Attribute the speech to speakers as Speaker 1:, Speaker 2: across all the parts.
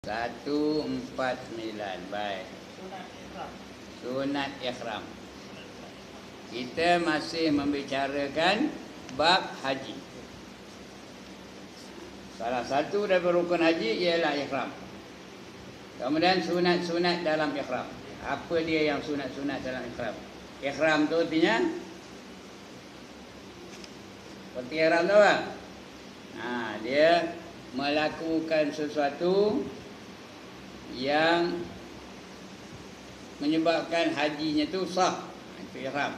Speaker 1: 149. Baik. Sunat ihram. Kita masih membicarakan bab haji. Salah satu daripada rukun haji ialah ihram. Kemudian sunat-sunat dalam ihram. Apa dia yang sunat-sunat dalam ihram? Ihram tu artinya seperti ihram tu apa? Dia melakukan sesuatu yang menyebabkan hajinya tu sah. Itu ihram.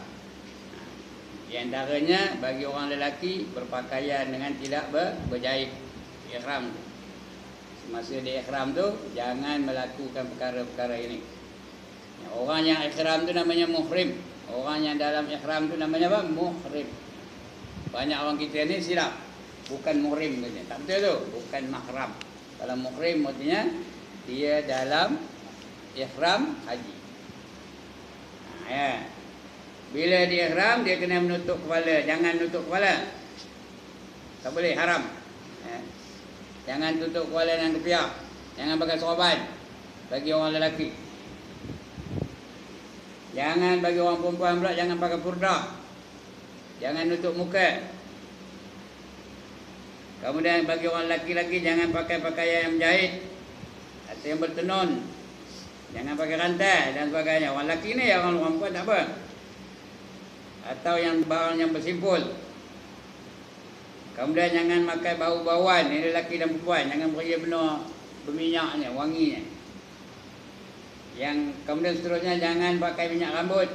Speaker 1: Di antaranya bagi orang lelaki berpakaian dengan tidak berjahit. Ihram tu. Semasa di ihram tu jangan melakukan perkara-perkara ini. Orang yang ihram tu namanya muhrim. Orang yang dalam ihram tu namanya apa? Muhrim. Banyak orang kita ni silap. Bukan muhrim katanya. Tak betul tu. Bukan mahram. Kalau muhrim artinya dia dalam ihram haji. Ya. Bila dia ihram dia kena menutup kepala. Jangan nutup kepala. Tak boleh, haram. Ya. Jangan tutup kepala dengan kepiah. Jangan pakai sorban bagi orang lelaki. Jangan bagi orang perempuan pula jangan pakai purdah. Jangan nutup muka. Kemudian bagi orang lelaki-lelaki jangan pakai pakaian yang menjahit atau yang bertenun. Jangan pakai rantai dan sebagainya. Orang lelaki ni, orang perempuan tak apa. Atau yang barang yang bersimpul. Kemudian jangan pakai bau-bauan. Ini lelaki dan perempuan. Jangan beri benar berminyaknya, wanginya. Yang kemudian seterusnya jangan pakai minyak rambut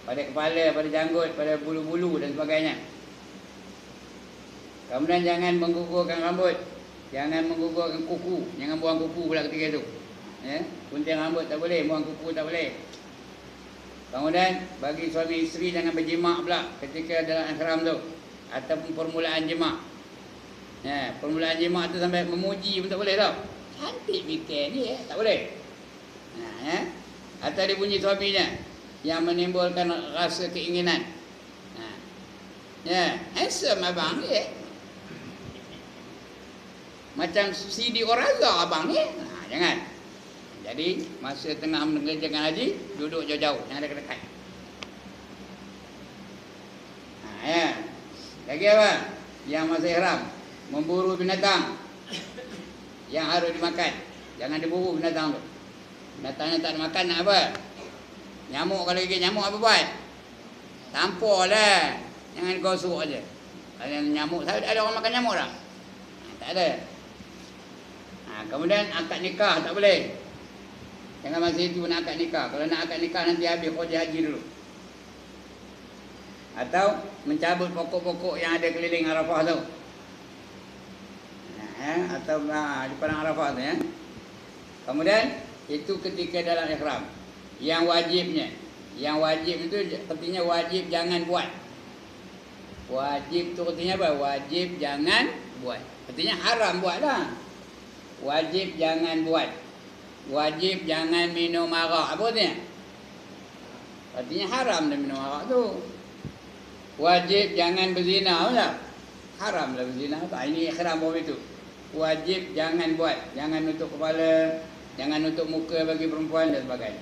Speaker 1: pada kepala, pada janggut, pada bulu-bulu dan sebagainya. Kemudian jangan menggugurkan rambut. Jangan menggugurkan kuku. Jangan buang kuku pula ketika itu. Ya? Gunting rambut tak boleh, buang kuku tak boleh. Kemudian bagi suami isteri jangan berjimak pula ketika dalam ihram tu. Ataupun permulaan jimak. Ya, permulaan jimak tu sampai memuji pun tak boleh tau. Cantik mikir ni tak boleh. Ya. Atau dia bunyi suaminya yang menimbulkan rasa keinginan. Ya, handsome abang ni. Macam Sidi Oraza abang ni. Jangan. Jadi masa tengah mengerjakan haji duduk jauh-jauh, jangan dekat-dekat. Ya. Lagi apa? Yang masih ihram memburu binatang yang harus dimakan. Jangan diburu binatang tu. Binatangnya tak dimakan nak apa? Nyamuk kalau gigit nyamuk apa buat? Tampar lah. Jangan gosok aja. Kalau nyamuk, ada orang makan nyamuk tak? Tak ada. Kemudian akad nikah tak boleh. Jangan masa itu nak akad nikah. Kalau nak akad nikah nanti habis khutbah haji dulu. Atau mencabut pokok-pokok yang ada keliling Arafah tu. Atau di padang Arafah tu ya. Kemudian itu ketika dalam ihram. Yang wajib itu artinya wajib jangan buat. Wajib tu artinya apa? Wajib jangan buat. Artinya haram buatlah. Wajib jangan buat. Wajib jangan minum arak. Apa artinya? Artinya haram dah minum arak tu. Wajib jangan berzina tak? Haram lah berzina. Ini ihram bawah itu. Wajib jangan buat. Jangan nutup kepala, jangan nutup muka bagi perempuan dan sebagainya.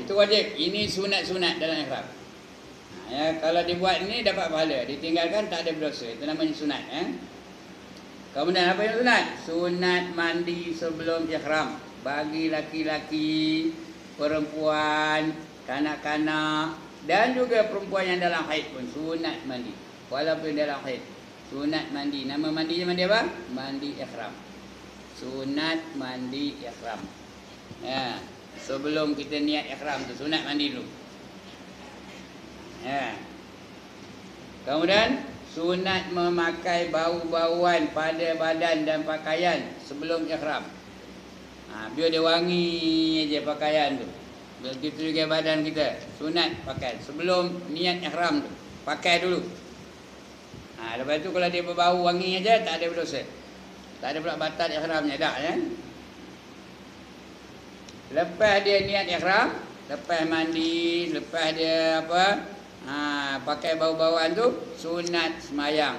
Speaker 1: Itu wajib. Ini sunat-sunat dalam ihram. Ya, kalau dibuat ini dapat pahala. Ditinggalkan tak ada berdosa. Itu namanya sunat. Kemudian apa yang sunat? Sunat mandi sebelum ihram. Bagi laki-laki, perempuan, kanak-kanak dan juga perempuan yang dalam haid pun sunat mandi. Walaupun dalam haid, sunat mandi. Nama mandinya mandi apa? Mandi ihram. Sunat mandi ihram. Ya, sebelum kita niat ihram tu sunat mandi dulu. Ya. Kemudian sunat memakai bau-bauan pada badan dan pakaian sebelum ihram. Biar dia wangi je pakaian tu. Begitu juga badan kita. Sunat pakai sebelum niat ihram tu. Pakai dulu. Lepas tu kalau dia berbau wangi aja tak ada berdosa. Tak ada pula batal ihramnya dah ya. Lepas dia niat ihram, lepas mandi, lepas dia apa? Pakai bau-bauan tu sunat semayang.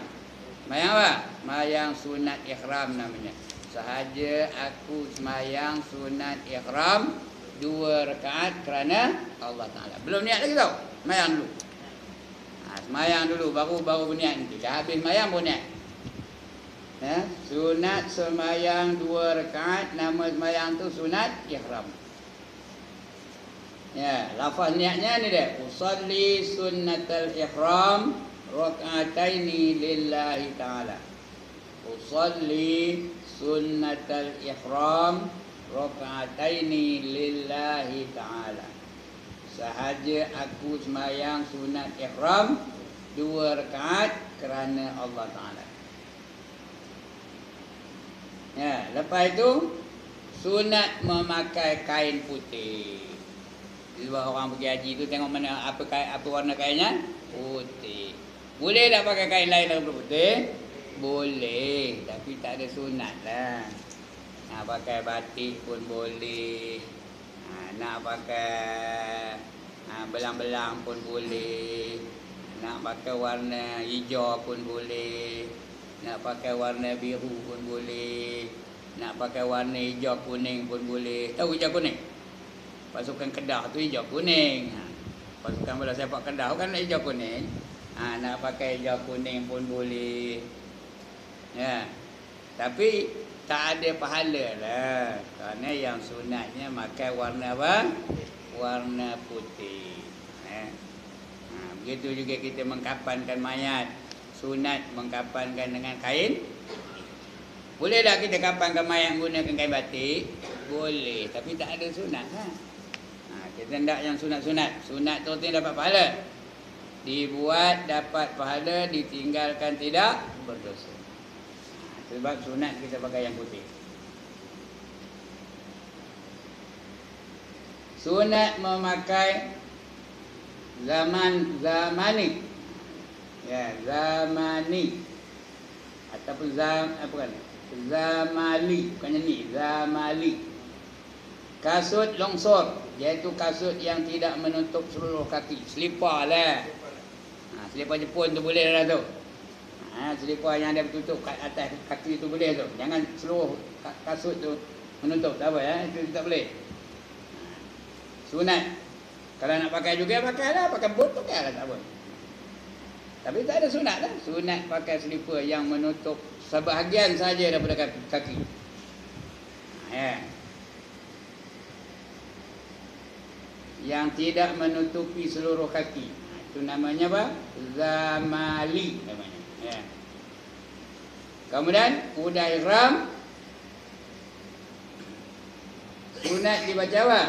Speaker 1: Semayang apa? Semayang sunat ihram namanya. sahaja aku semayang sunat ihram 2 rakaat kerana Allah Ta'ala. Belum niat lagi tau. Semayang dulu. Semayang dulu baru berniat nanti. Dah habis semayang baru niat. Sunat semayang 2 rakaat, nama semayang tu sunat ihram. Lafaz niatnya ni dia. Usalli sunnatal ihram raka'ataini lillahi ta'ala. Usalli sunnatal ihram raka'ataini lillahi ta'ala. Sahaja aku semayang sunat ihram 2 rakaat kerana Allah Ta'ala. Lepas itu sunat memakai kain putih. Sebab orang pergi haji tu tengok mana apa warna kainnya? Putih. Boleh tak pakai kain lain daripada putih? Boleh, tapi tak ada sunat lah. Nak pakai batik pun boleh. Nak pakai belang-belang pun boleh. Nak pakai warna hijau pun boleh. Nak pakai warna biru pun boleh. Nak pakai warna hijau kuning pun boleh. Tahu hijau kuning? Pasukan Kedah tu hijau kuning. Pasukan bola sepak Kedah kan hijau kuning. Nak pakai hijau kuning pun boleh. Tapi tak ada pahala lah. Kerana yang sunatnya pakai warna apa? Warna putih. Begitu juga kita mengkafankan mayat. Sunat mengkafankan dengan kain. Boleh tak kita kafankan mayat menggunakan kain batik? Boleh, tapi tak ada sunat lah. Kita hendak yang sunat-sunat. Sunat tu dapat pahala. Dibuat dapat pahala, ditinggalkan tidak berdosa. Sebab sunat kita pakai yang putih. Sunat memakai zamani. Zamani. Ataupun zamali. Bukannya ni, zamali. Kasut longsor, iaitu kasut yang tidak menutup seluruh kaki. Selipar lah. Selipar Jepun tu boleh lah tu. Selipar yang ada tutup kat atas kaki tu boleh tu. Jangan seluruh kasut tu menutup. Tak apa itu tak boleh. Sunat. Kalau nak pakai juga pakailah. Pakai boot pakailah, tak apa. Tapi tak ada sunat lah. Sunat pakai selipar yang menutup sebahagian saja daripada kaki. Yang tidak menutupi seluruh kaki. Itu namanya apa? Zamali namanya. Kemudian kuda ihram sunat dibaca apa?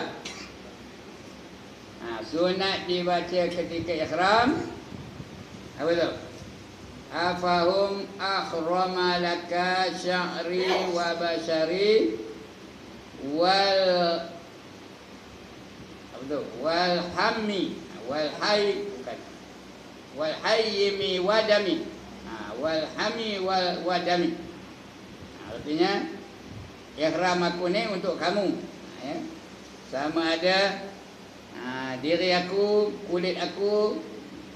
Speaker 1: Sunat dibaca ketika ihram apa tu? Afahum akhrama laka sya'ri wa bashari wal wal hammi wal hayy bukan wal hayyimi wadami wal hami wal wadami. Artinya ihram aku ni untuk kamu, sama ada diri aku, kulit aku,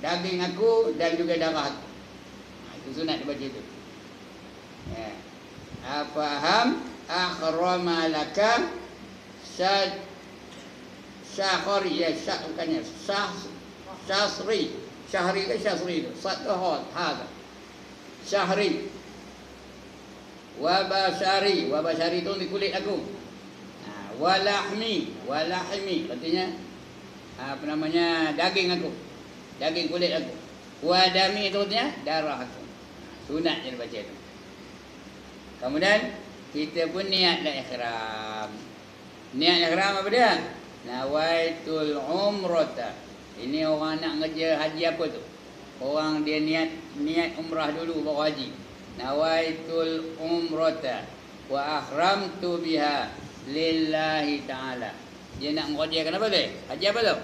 Speaker 1: daging aku dan juga darah aku. Itu sunat dibaca itu. Afaham akhrama laka syahri, bukannya syahri, syahri ke syahri itu satu hal syahri wabashari itu di kulit aku. Walahmi artinya apa namanya, daging aku, daging kulit aku. Wadami itu artinya darah aku. Sunatnya dibaca itu. Kemudian kita pun niatlah ihram. Niat ihram apa dia? Nawaitul umrata. Ini orang nak kerja haji apa tu? Orang dia niat umrah dulu baru haji. Nawaitul umrata wa ahramtu biha lillahi ta'ala. Dia nak mengerjakan apa tu? Haji apa tu?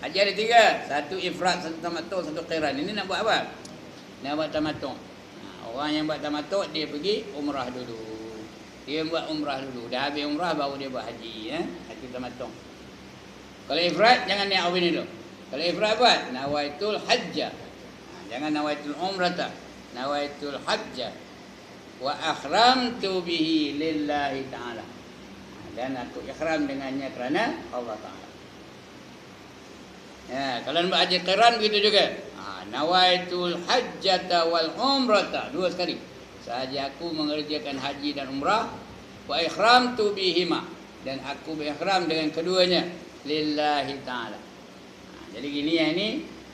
Speaker 1: Haji ada 3. Satu ifrat, satu tamattu', satu qiran. Ini nak buat apa? Nak buat tamattu'. Orang yang buat tamattu' dia pergi umrah dulu. Dia buat umrah dulu. Dah habis umrah baru dia buat haji. Haji tamattu'. Kalau ifrat jangan niat awal ni dulu. Kalau ifrat buat nawaitul hajjah. Jangan nawaitul umrata. Nawaitul hajjah. wa akhramtu bihi lillahi ta'ala. Dan aku ikhram dengannya kerana Allah Ta'ala. Ya, kalau nak haji qiran begitu juga. Nawaitul hajjata wal umrata, dua sekali. Sahaja aku mengerjakan haji dan umrah, wa ikhramtu bihima, dan aku berikhram dengan keduanya lillahi ta'ala. Jadi gini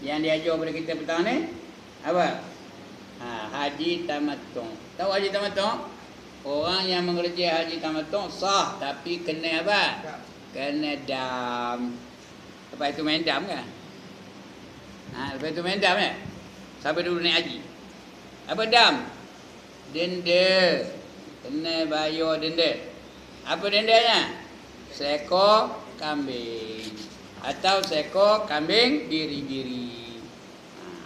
Speaker 1: yang diajar kepada kita petang ni apa? Haji tamattu. Tahu haji tamattu? Orang yang mengerja haji tamattu sah, tapi kena apa? Kena dam. Lepas itu main dam kan? Lepas itu main dam kan? Sampai dulu naik haji. Apa dam? Denda. Kena bayar denda. Apa dendanya? Seekor kambing. Atau seekor kambing biri-biri.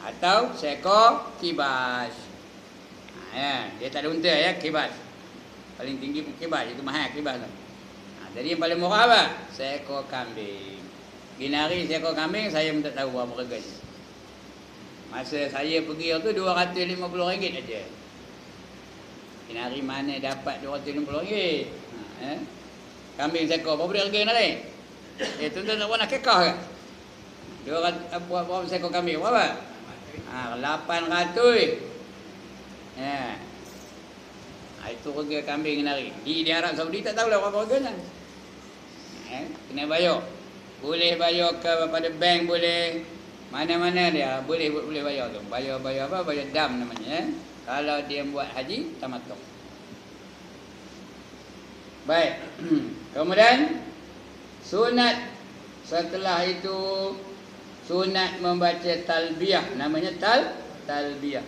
Speaker 1: Atau seekor kibas. Ya, dia tak ada unta ya, kibas. Paling tinggi pun kibas, itu mahal kibas tu. Jadi yang paling murah apa? Seekor kambing. Ginari seekor kambing saya pun tak tahu berapa harganya. Masa saya pergi tu RM250 aja. Ginari mana dapat RM250? Kambing seekor berapa dia harga nari? Tuan-tuan tak nak kekah ke? Berapa seekor kambing? Berapa? 800. Ya. Itu harga kambing nari. Di Arab Saudi tak tahulah berapa harganya. Kena bayar. Boleh bayar kepada bank, boleh. Mana-mana dia boleh bayar tu. Bayar apa? Bayar dam namanya. Kalau dia buat haji tamattu. Baik. Kemudian sunat setelah itu, sunat membaca talbiyah. Namanya talbiyah.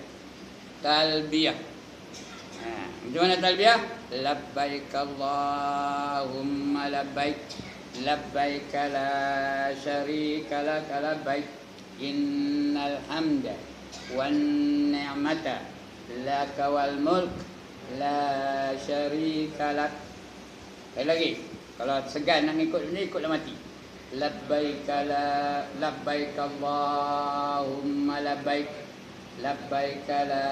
Speaker 1: Talbiyah. Macam mana talbiyah? Labbaik Allahumma labbaik, labbaik la syarika lak labbaik, innal hamda wan ni'mata lak wal mulk la syarika lak. Lagi, kalau segan nak ikut ni, ikutlah mati. Labbaik Allahumma labbaik, labbaik la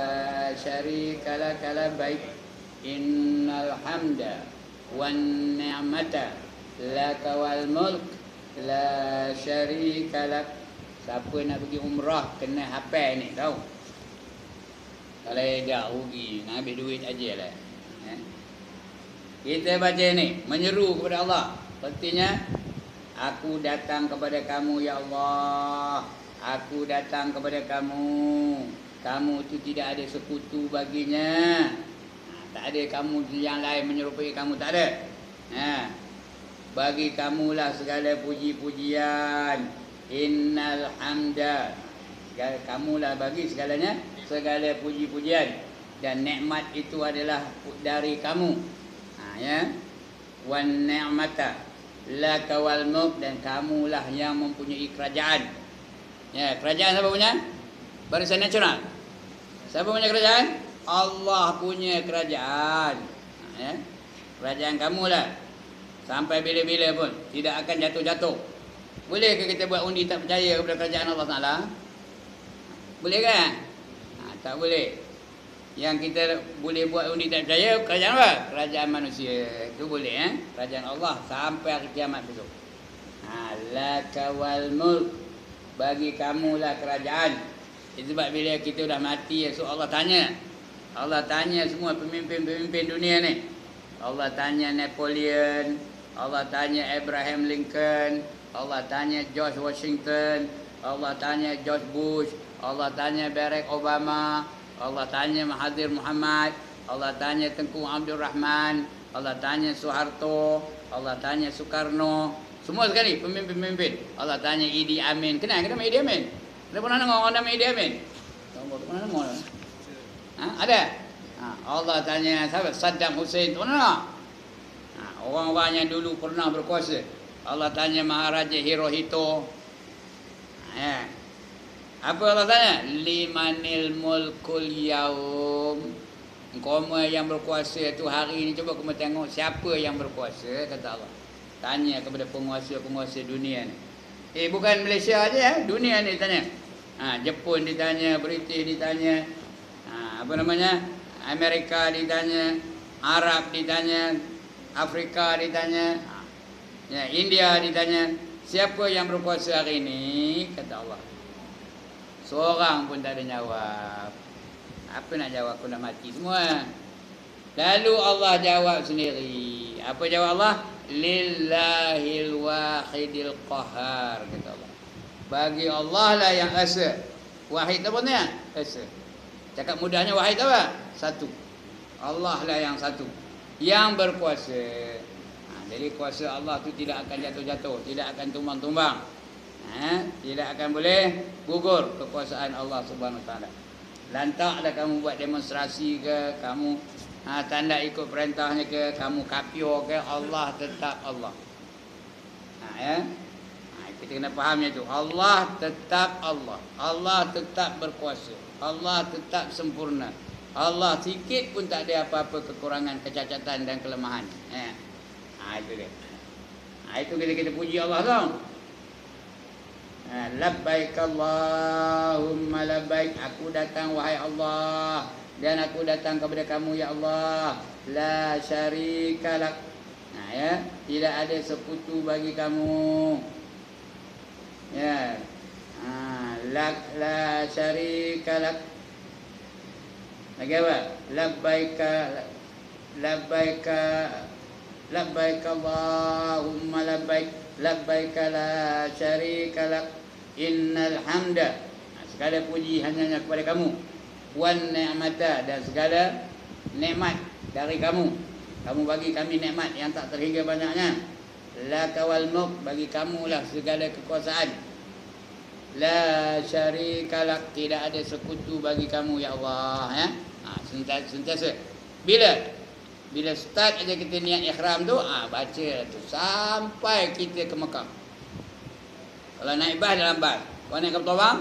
Speaker 1: syarika lak labbaik, innal hamda wan ni'mata lak wal mulk la syarika lak. Siapa nak pergi umrah kena hafal ni, tahu? Kalau dah rugi, nak ambil duit ajalah. Kita baca ni, menyeru kepada Allah. Artinya, aku datang kepada kamu ya Allah. Aku datang kepada kamu. Kamu itu tidak ada sekutu baginya. Tak ada kamu yang lain menyerupai kamu, tak ada. Bagi kamulah segala puji-pujian. Innal hamda. Kamulah bagi segalanya, segala puji-pujian. Dan nikmat itu adalah dari kamu. Ya. Wan ni'mata laka wal mulk, dan kamulah yang mempunyai kerajaan. Ya, kerajaan siapa punya? Barisan nasional. Siapa punya kerajaan? Allah punya kerajaan. Ya. Kerajaan kamulah. Sampai bila-bila pun tidak akan jatuh-jatuh. Bolehkah kita buat undi tak percaya kepada kerajaan Allah Ta'ala? Boleh kan? Tak boleh. Yang kita boleh buat undi tak percaya, kerajaan apa? Kerajaan manusia. Itu boleh. Kerajaan Allah sampai hari kiamat besok. Laka wal mulk, bagi kamulah kerajaan. Sebab bila kita dah mati, esok Allah tanya. Allah tanya semua pemimpin-pemimpin dunia ni. Allah tanya Napoleon, Allah tanya Abraham Lincoln, Allah tanya George Washington, Allah tanya George Bush, Allah tanya Barack Obama, Allah tanya Mahathir Muhammad, Allah tanya Tengku Abdul Rahman, Allah tanya Soeharto, Allah tanya Soekarno. Semua sekali pemimpin-pemimpin. Allah tanya Idi Amin. Kenal ke nama Idi Amin? Ada pernah dengar orang nama Idi Amin? Tak pernah dengar. Ada? Allah tanya siapa? Saddam Hussein. Tu mana? Orang-orang yang dulu pernah berkuasa. Allah tanya Maharaja Hirohito. Apa Allah tanya? Limanil mulkul yaum. Kamu yang berkuasa tu hari ini, coba kamu tengok siapa yang berkuasa, kata Allah. Tanya kepada penguasa-penguasa dunia ni. Bukan Malaysia aja, dunia ni tanya. Jepun ditanya, British ditanya. Apa namanya? Amerika ditanya, Arab ditanya, Afrika ditanya, ya, India ditanya, siapa yang berkuasa hari ini? Kata Allah. Seorang pun tak ada jawab. Apa nak jawab? Aku nak mati semua. Lalu Allah jawab sendiri. Apa jawab Allah? Lillahil wahidil qahar, kata Allah. Bagi Allah lah yang esa. Wahid apa ni? Esa. Cakap mudahnya wahid apa? Satu. Allah lah yang satu, yang berkuasa. Jadi kuasa Allah tu tidak akan jatuh-jatuh, tidak akan tumbang-tumbang. Tidak akan boleh gugur kekuasaan Allah Subhanahu Wa Taala. Lantaklah kamu buat demonstrasi ke, kamu tanda ikut perintahnya ke, kamu kapio ke, Allah tetap Allah. Kita kena fahamnya tu. Allah tetap Allah. Allah tetap berkuasa. Allah tetap sempurna. Allah sikit pun tak ada apa-apa kekurangan, kecacatan dan kelemahan. Itu dia. Itu kita puji Allah tau. Labbaik Allahumma labbaik. Aku datang wahai Allah, dan aku datang kepada kamu ya Allah. La syarika lak. Tidak ada sekutu bagi kamu. Ya. La syarika lak. Lagi apa? Labbaik Allahumma labbaik. Labbaik la syarika lak. Innal hamda. Segala puji hanya kepada kamu. Wan ni'mata, dan segala nikmat dari kamu. Kamu bagi kami nikmat yang tak terhingga banyaknya. La kawal mulk, bagi kamulah segala kekuasaan. La syarika lak, tidak ada sekutu bagi kamu ya Allah. Sentiasa. Bila start aja kita niat ikhram tu, baca tu sampai kita ke Mekah. Kalau naik bas, dalam bas. Kalau naik kapal terbang,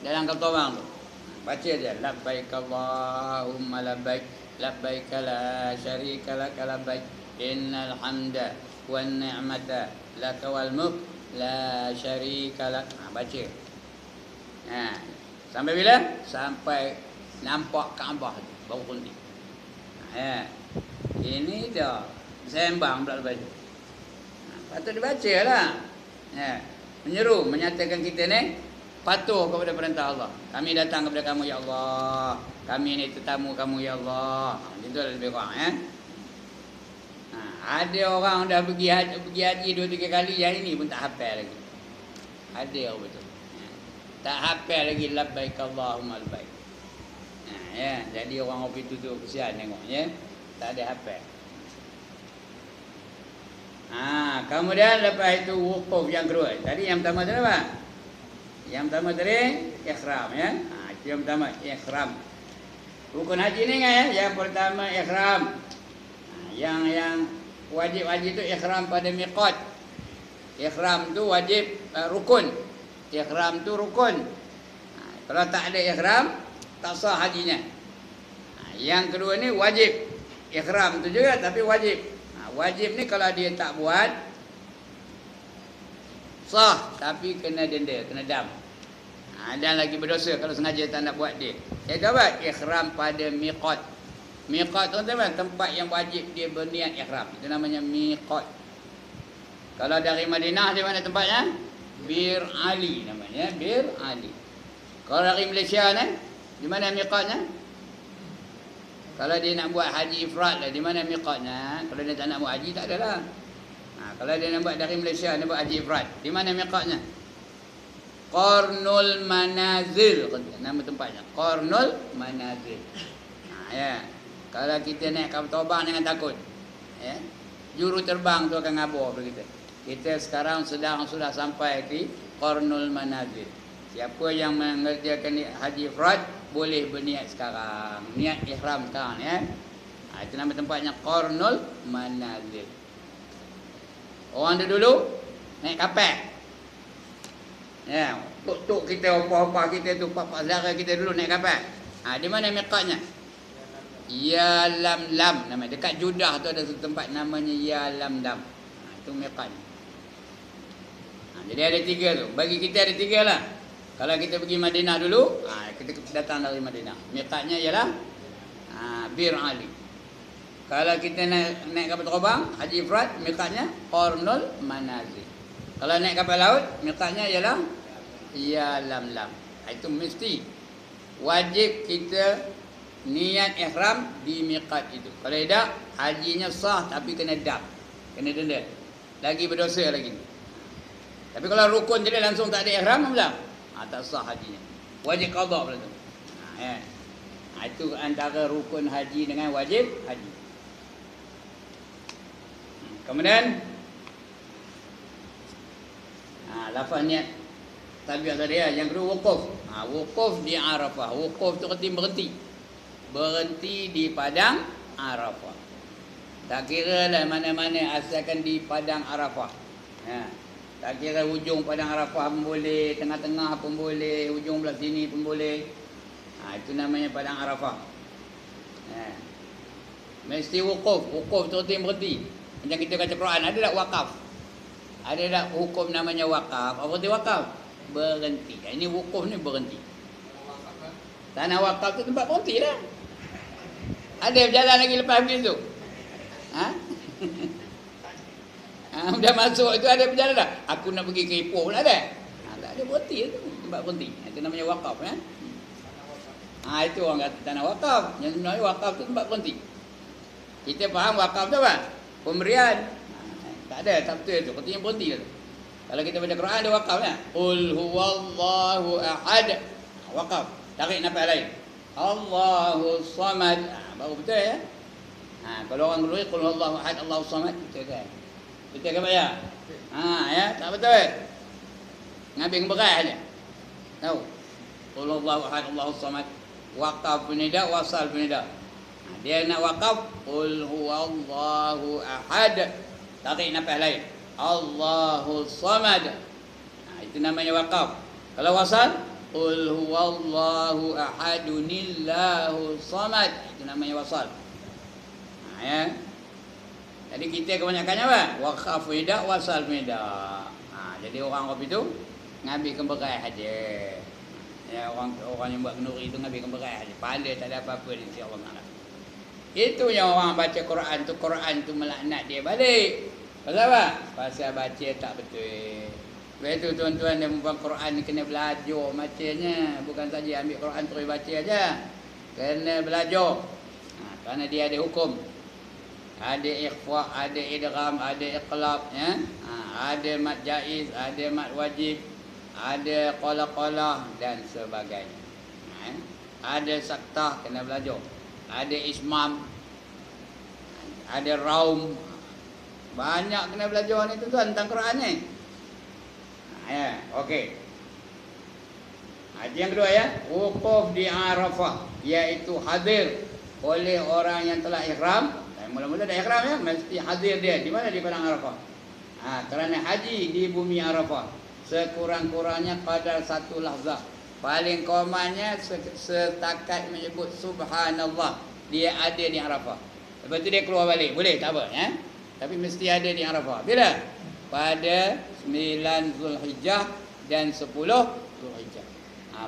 Speaker 1: dalam kapal terbang tu. Baca je. Labbaik Allahumma labbaik. Labbaik la syarika lak labbaik. Innal hamda wan ni'mata laka wal mulk la syarika lak. Baca. Sampai bila? Sampai nampak Kaabah tu, baru berhenti. Ini dah sembang pula lepas tu. Patut dibaca lah. Menyeru, menyatakan kita ni patuh kepada perintah Allah. Kami datang kepada kamu ya Allah. Kami ni tetamu kamu ya Allah. Itu lebih kurang. Ada orang dah pergi haji 2-3 kali, yang ini pun tak hafal lagi. Ada orang betul. Tak hafal lagi labbaik Allahumma labbaik. Jadi orang itu tu kesian tengok ya. Tak ada hafal. Kemudian lepas itu wukuf yang kedua. Tadi yang pertama tadi apa? Yang pertama tadi ikhram ya. Itu yang pertama, ikhram. Rukun haji ni kan ya. Yang pertama ikhram. Yang wajib-wajib tu ikhram pada miqat. Ikhram tu wajib, rukun. Ikhram tu rukun. Kalau tak ada ikhram, tak sah hajinya. Yang kedua ni wajib. Ikhram tu juga tapi wajib. Wajib ni kalau dia tak buat, sah, tapi kena denda, kena dam. Dan lagi berdosa kalau sengaja tak nak buat dia. Iaitu apa? Ikhram pada miqat. Miqat tuan-tuan, tempat yang wajib dia berniat ikhram. Itu namanya miqat. Kalau dari Madinah, di mana tempatnya? Bir Ali namanya, Bir Ali. Kalau dari Malaysia ni, di mana miqatnya? Kalau dia nak buat haji ifrad lah, di mana miqatnya? Kalau dia tak nak buat haji, tak adalah. Kalau dia nak buat dari Malaysia, dia buat haji ifrad, di mana miqatnya? Qarnul Manazil, nama tempatnya. Qarnul Manazil. Ya. Kalau kita naik kapal terbang, jangan takut. Ya. Juru terbang tu akan ngabur pada kita. Kita sekarang sudah sampai di Qarnul Manazil. Siapa yang mengerjakan haji ifrad boleh berniat sekarang. Niat ihram sekarang ya. Itu nama tempatnya Qarnul Manazil. Orang dulu naik kapal. Ya, tok kita, apa-apa kita tu, pak-pak saudara kita dulu naik kapal. Di mana miqatnya? Ya Lam-Lam nama. Dekat Judah tu ada satu tempat namanya Ya Lam-Lam. Itu miqatnya. Jadi ada 3 tu. Bagi kita ada 3 lah. Kalau kita pergi Madinah dulu, kita datang dari Madinah. Miqatnya ialah Bir Ali. Kalau kita naik kapal terbang, haji ifrad, miqatnya Qarnul Manazil. Kalau naik kapal laut, miqatnya ialah Ya Lam. Itu mesti wajib kita niat ihram di miqat itu. Kalau tidak, hajinya sah tapi kena dam. Kena denda. Lagi berdosa lagi. Tapi kalau rukun jadi langsung tak ada ihram, macam tak sah hajinya. Wajib qada pula tu. Itu antara rukun haji dengan wajib haji. Kemudian lafaz niat tabiat tadi ya. Yang kedua wukuf. Wukuf di Arafah. Wukuf tu arti berhenti. Berhenti di padang Arafah. Tak kira lah mana-mana, asalkan di padang Arafah. Tak kira hujung padang Arafah pun boleh, tengah-tengah pun boleh, hujung belah sini pun boleh. Itu namanya padang Arafah. Mesti wukuf. Wukuf tu arti berhenti. Macam kita baca Quran, ada tak wakaf? Ada tak hukum namanya wakaf? Apa arti wakaf? Berhenti. Ini wukuf ni berhenti. Tanah wakaf tu tempat berhenti lah. Ada berjalan lagi lepas habis tu? Dah masuk itu ada berjalan dah. Aku nak pergi ke Ipoh pun ada. Tak ada berhenti tu. Tempat berhenti. Itu namanya wakaf. Itu orang kata tanah wakaf. Yang sebenarnya wakaf tu tempat berhenti. Kita faham wakaf tu apa? Pemberian. Tak ada, tak betul itu. Katanya berhenti tu. Kalau kita baca Quran ada wakaf kan? Qul huwallahu ahad. Wakaf. Tarik nafas lain. Allahu samad. Baru betul ya? Kalau orang keluar qul huwallahu ahad Allahu samad, betul kan? Betul ke ya? Ya, tak betul. Ngabing berai aja. Tahu? Qul huwallahu ahad Allahu samad. Wakaf pun tidak, wasal pun tidak. Dia nak wakaf qul huwallahu ahad. Tarik nafas lain. Allahu samad. Itu namanya wakaf. Kalau wasal qul huwallahu ahadunillahu samad. Itu namanya wasal. Ya. Jadi kita kebanyakannya apa? Wakaf tidak, wasal tidak. Jadi orang kopi itu ngambil kemberai saja. Ya, orang yang buat kenduri itu ngambil kemberai saja. Pahala tak ada apa-apa di sisi Allah Taala. Itu yang orang baca Quran tu melaknat dia balik. Pasal apa? Pasal baca tak betul. Sebab itu tuan-tuan yang membuat Quran ni kena belajar macanya. Bukan saja ambil Quran terus baca aja. Kena belajar. Kerana dia ada hukum. Ada ikhfa, ada idgham, ada iqlab, ya. Ada mat jaiz, ada mat wajib, ada qala-qala dan sebagainya. Ada saktah, kena belajar. Ada ismam, ada raum. Banyak kena belajar ni tuan-tuan tentang Quran ni. Okey. Yang kedua ya, wukuf di Arafah, iaitu hadir oleh orang yang telah ihram. Mula-mula dah ihram ya, mesti hadir dia. Di mana? Di padang Arafah. Kerana haji di bumi Arafah sekurang-kurangnya pada satu lahzah. Paling komanya setakat menyebut subhanallah, dia ada di Arafah. Lepas tu dia keluar balik. Boleh, tak apa ya. Tapi mesti ada di Arafah. Bila? Pada 9 Zulhijjah dan 10 Zulhijjah.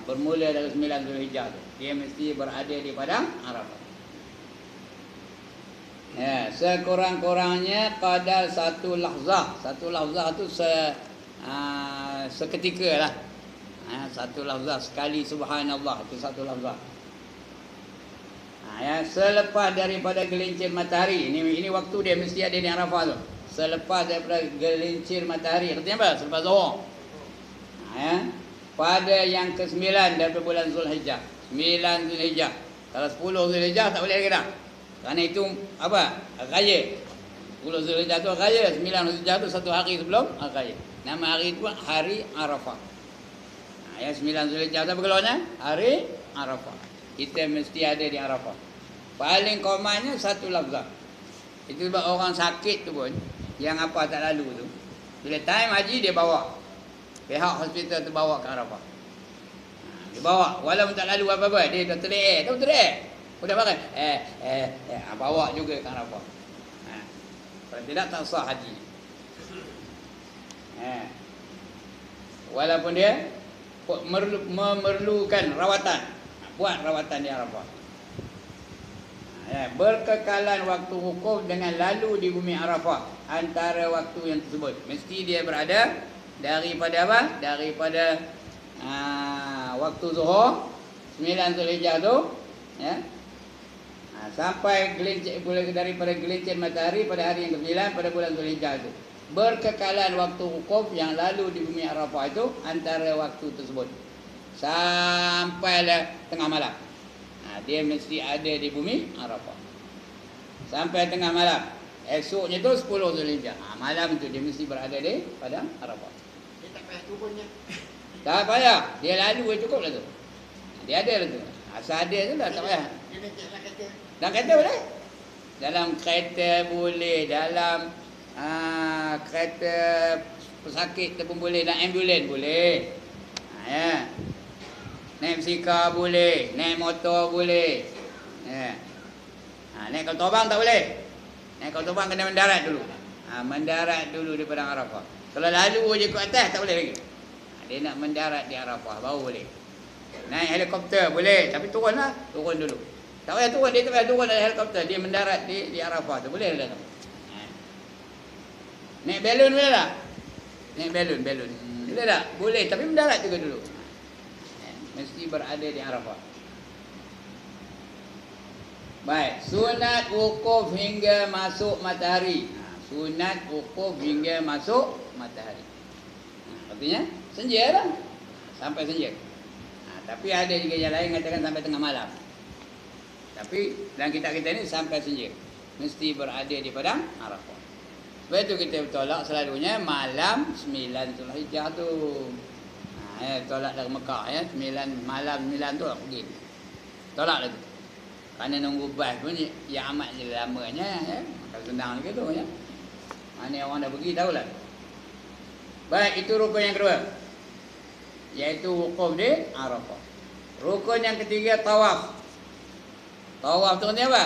Speaker 1: Bermula dari 9 Zulhijjah tu, dia mesti berada di padang Arafah. Ya, sekurang-kurangnya pada satu lahzah. Satu lahzah tu seketika lah. Satu lahzah, sekali subhanallah, itu satu lahzah. Ya, selepas daripada gelincir matahari. Ini waktu dia mesti ada di Arafah tu. Selepas daripada gelincir matahari. Artinya apa? Selepas zuhur. Ya, pada yang ke-9 daripada bulan Zulhijjah. 9 Zulhijjah. Kalau 10 Zulhijjah tak boleh lagi dah. Kerana itu apa? Raya. 10 Zulhijjah tu raya, 9 Zulhijjah tu satu hari sebelum raya. Nama hari itu hari Arafah. Ya, 9 Zulhijjah tu berkeluarnya hari Arafah. Kita mesti ada di Arafah. Paling komanya satu lafzah. Itu sebab orang sakit tu pun, yang apa tak lalu tu, bila time haji dia bawa. Pihak hospital tu bawa ke Arafah. Dia bawa, walaupun tak lalu apa-apa, dia doktor tahu doktor udah makan. Bawa juga ke Arafah. Kalau tidak tak sah haji. Walaupun dia memerlukan rawatan, buat rawatan di Arafah. Berkekalan waktu wukuf dengan lalu di bumi Arafah antara waktu yang tersebut. Mesti dia berada daripada apa? Daripada waktu Zuhur 9 Zulhijjah tu, ya. Sampai gelincir, daripada gelincir matahari pada hari yang ke-9 pada bulan Zulhijjah itu. Berkekalan waktu wukuf yang lalu di bumi Arafah itu antara waktu tersebut sampailah tengah malam. Dia mesti ada di bumi Arafah sampai tengah malam. Esoknya tu 10 Zulhijjah. Malam tu dia mesti berada di padang Arafah.
Speaker 2: Dia tak payah turunnya.
Speaker 1: Tak payah. Dia lalu cukup lah tu. Dia ada lah tu. Asal ada tu lah, tak payah.
Speaker 2: Dia nak jalan kereta.
Speaker 1: Dalam kereta boleh? Dalam kereta boleh. Dalam kereta pesakit tu pun boleh. Dalam ambulan boleh. Ya. Naik motosikal boleh, naik motor boleh. Ya. Naik kapal terbang tak boleh. Naik kapal terbang kena mendarat dulu. Mendarat dulu di padang Arafah. Kalau lalu je ke atas tak boleh lagi. Dia nak mendarat di Arafah baru boleh. Naik helikopter boleh, tapi turunlah, turun dulu. Tak payah turun, dia tak payah turun dari helikopter, dia mendarat di Arafah tu boleh dah. Naik balon boleh tak? Naik balon. Boleh tak? Boleh, tapi mendarat juga dulu. Mesti berada di Arafah. Baik, sunat wukuf hingga masuk matahari. Sunat wukuf hingga masuk matahari. Artinya senja lah. Sampai senja. Tapi ada juga yang lain katakan sampai tengah malam. Tapi dalam kitab kita ni sampai senja. Mesti berada di padang Arafah. Sebab itu kita tolak selalunya malam 9 Zulhijjah tu. Tolak dari Mekah ya, 9 malam 9 tu lah pergi. Tolak lah tu. Kerana nunggu bas pun yang amat je lamanya ya. Kalau senang lagi tu ya. Mana orang dah pergi tahulah. Baik, itu rukun yang kedua. Iaitu wukuf di Arafah. Rukun yang ketiga tawaf. Tawaf tu artinya apa?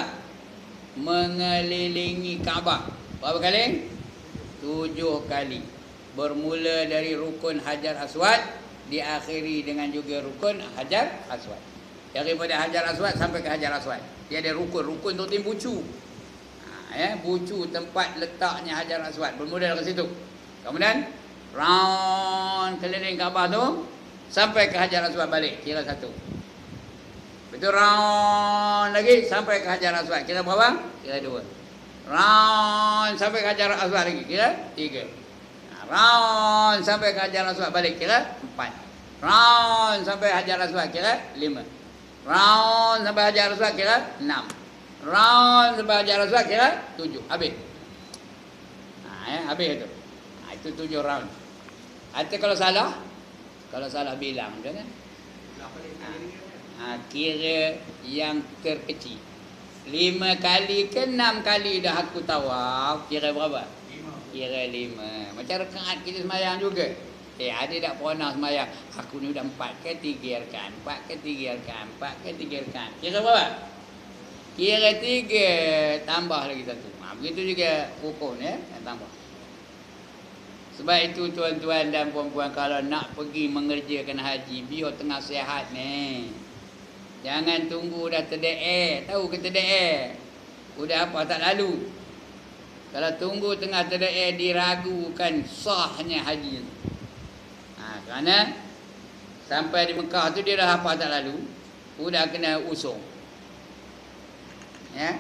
Speaker 1: Mengelilingi Kaabah. Berapa kali? 7 kali. Bermula dari rukun Hajar Aswad, diakhiri dengan juga rukun Hajar Aswad. Daripada Hajar Aswad sampai ke Hajar Aswad. Dia ada rukun tu tim bucu. Bucu tempat letaknya Hajar Aswad. Bermula dari situ. Kemudian round keliling Kaabah tu sampai ke Hajar Aswad balik. Kira 1. Betul, round lagi sampai ke Hajar Aswad. Kira berapa? Kira 2. Round sampai ke Hajar Aswad lagi. Kira 3. Round sampai ke Hajar Aswad balik kira 4. Round sampai Hajar Aswad kira 5. Round sampai Hajar Aswad kira 6. Round sampai Hajar Aswad kira 7. Habis. Habis itu. Itu 7 round. Artinya kalau salah bilang jangan. Kira yang terkecil. 5 kali ke 6 kali dah aku tawaf, kira berapa? Kira 5. Macam rakaat kita semayang juga. Ada tak pernah semayang? Aku ni dah 4 ke 3 rakaat, 4 ke 3 rakaat, 4 ke 3 rakaat. Kira berapa? Kira 3 tambah lagi 1. Begitu juga rukun ya, tambah. Sebab itu tuan-tuan dan puan-puan, kalau nak pergi mengerjakan haji, biar tengah sihat ni. Jangan tunggu dah terdaer. Tahu ke terdaer? Udah apa tak lalu. Kalau tunggu tengah terdaer, diragukan sahnya haji. Kerana sampai di Mekah tu dia dah apa tak lalu, udah kena usung. Ya.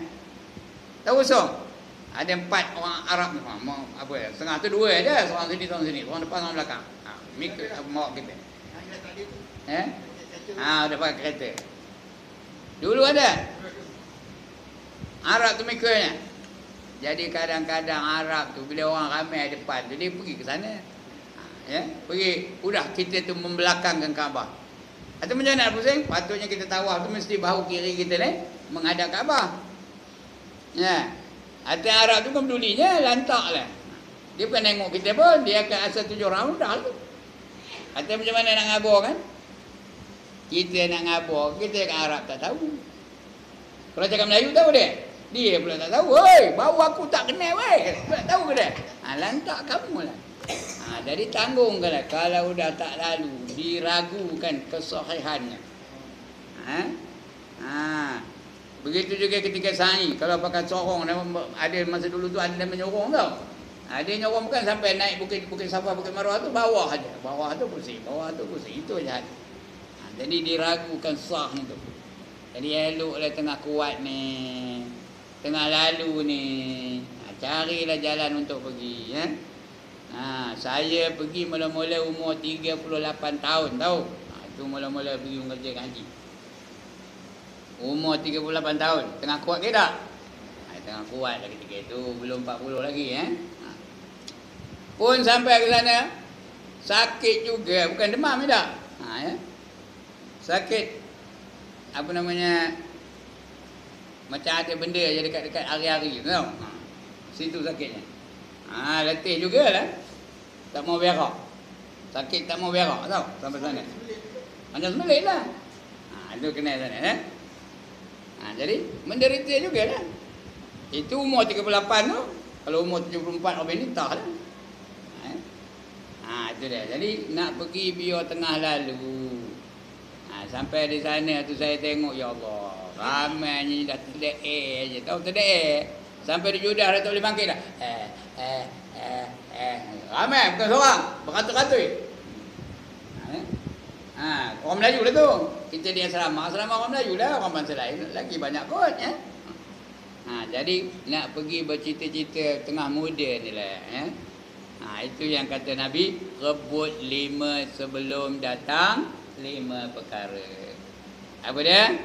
Speaker 1: Tahu usung? Ada 4 orang Arab ni, apa ya? Setengah tu 2 aja, seorang sini, seorang sini, seorang depan, seorang belakang. Mikir bawa kita. Udah pakai kereta. Dulu ada Arab tu mikurnya. Jadi kadang-kadang Arab tu bila orang ramai depan tu, dia pergi ke sana. Ya, pergi, udah kita tu membelakangkan Kaabah. Atau macam mana pusing? Patutnya kita tawaf tu mesti bahu kiri kita ni menghadap Kaabah. Ya. Atau Arab tu kan pedulinya lantaklah. Dia bukan tengok kita pun, dia akan asal 7 round dah tu. Atau macam mana nak ngabur kan? Kita nak ngabur, kita kat Arab tak tahu. Kalau cakap Melayu tahu dia. Dia pula tak tahu. Woi, bau aku tak kenal weh. Tak tahu ke dia? Lantak kamu lah. Jadi tanggungkanlah. Kalau dah tak lalu, diragukan kesahihannya. Begitu juga ketika sa'i. Kalau pakai sorong, ada masa dulu tu ada yang menyorong tau. Ada nyorong bukan sampai naik bukit Safa, Bukit Marwah tu bawah aja. Bawah tu pusing, itu aja. Jadi diragukan sah ni tu. Jadi eloklah tengah kuat ni, tengah lalu ni. Carilah jalan untuk pergi, ya. Saya pergi mula-mula umur 38 tahun tahu. Itu mula-mula pergi mengerjakan haji. Umur 38 tahun. Tengah kuat ke tak? Tengah kuat lah ketika itu. Belum 40 lagi, ya. Pun sampai ke sana, sakit juga. Bukan demam ke tak? Ya. Sakit. Apa namanya? Macam ada benda je dekat hari-hari. Tahu? Situ sakitnya. Letih jugalah. Tak mau berak. Sakit tak mau berak tau. Sampai sana. Macam sembelit lah. Itu kena sana. Jadi menderita jugalah. Itu umur 38 tu. Kalau umur 74 orang ni tak lah. Itu dia. Jadi nak pergi biar tengah lalu. Sampai di sana tu saya tengok, ya Allah, ramainya dah terdeek je. Tahu terdeek. Sampai di Judah dah tak boleh bangkit dah. Ramai, bukan seorang. Beratus-ratus. Orang Melayu lah tu. Kita di asrama orang Melayu lah. Orang bangsa lain lagi banyak kot, ya. Jadi nak pergi bercita-cita tengah muda ni lah, ya. Itu yang kata Nabi, rebut 5 sebelum datang 5 perkara. Apa dia?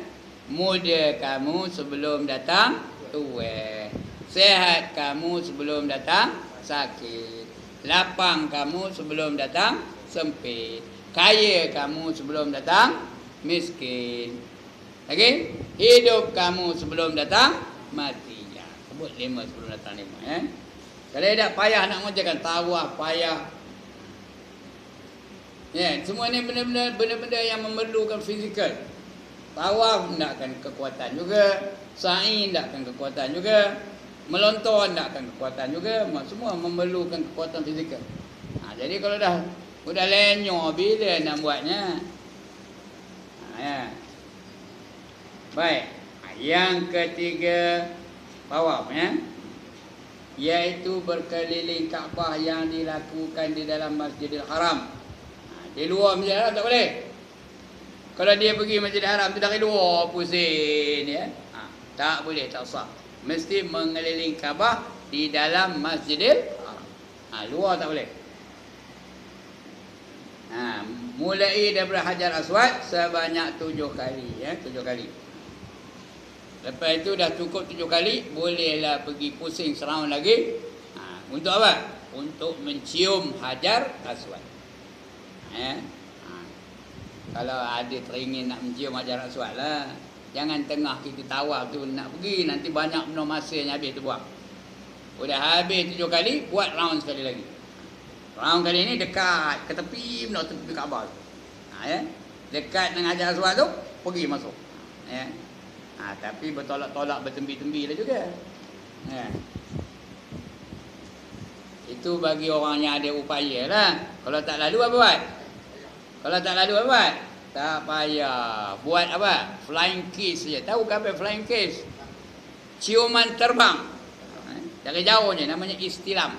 Speaker 1: Muda kamu sebelum datang tua. Sehat kamu sebelum datang sakit. Lapang kamu sebelum datang sempit. Kaya kamu sebelum datang miskin. Okey? Hidup kamu sebelum datang mati. Ya, sebut 5 sebelum datang 5, ya. Kalau tak payah nak mengerjakan tawaf, payah. Ya, semua ni benda-benda yang memerlukan fizikal. Tawaf ndakkan kekuatan juga, sa'i ndakkan kekuatan juga, melontar ndakkan kekuatan juga, semua memerlukan kekuatan fizikal. Jadi kalau dah lenyor, bila nak buatnya? Ya. Baik. Yang ketiga, tawaf, ya. Iaitu berkeliling Kaabah yang dilakukan di dalam Masjidil Haram. Di luar Masjidil Haram tak boleh. Kalau dia pergi Masjidil Haram tu dari luar pusing, ya. Tak boleh, tak sah. Mesti mengeliling Kaabah di dalam Masjidil Haram. Luar tak boleh. Mulai daripada Hajar Aswad sebanyak 7 kali, ya, 7 kali. Lepas itu dah cukup 7 kali, bolehlah pergi pusing seround lagi. Untuk apa? Untuk mencium Hajar Aswad. Kalau ada teringin nak mencium Hajar Aswad lah. Jangan tengah kita tawaf tu nak pergi, nanti banyak benda masa yang habis tu buang. Udah habis 7 kali, buat round sekali lagi. Round kali ni dekat ke tepi, benda tepi Kaabah tu. Ya. Dekat dengan Hajar Aswad tu, pergi masuk. Ya. Tapi bertolak-tolak, bertembi-tembi lah juga. Ya. Itu bagi orang yang ada upaya lah. Kalau tak lalu apa buat? Kalau tak lalu apa buat? Tak payah. Buat apa? Flying kiss je. Tahu ke apa flying kiss? Ciuman terbang. Dari jauh je. Namanya istilam.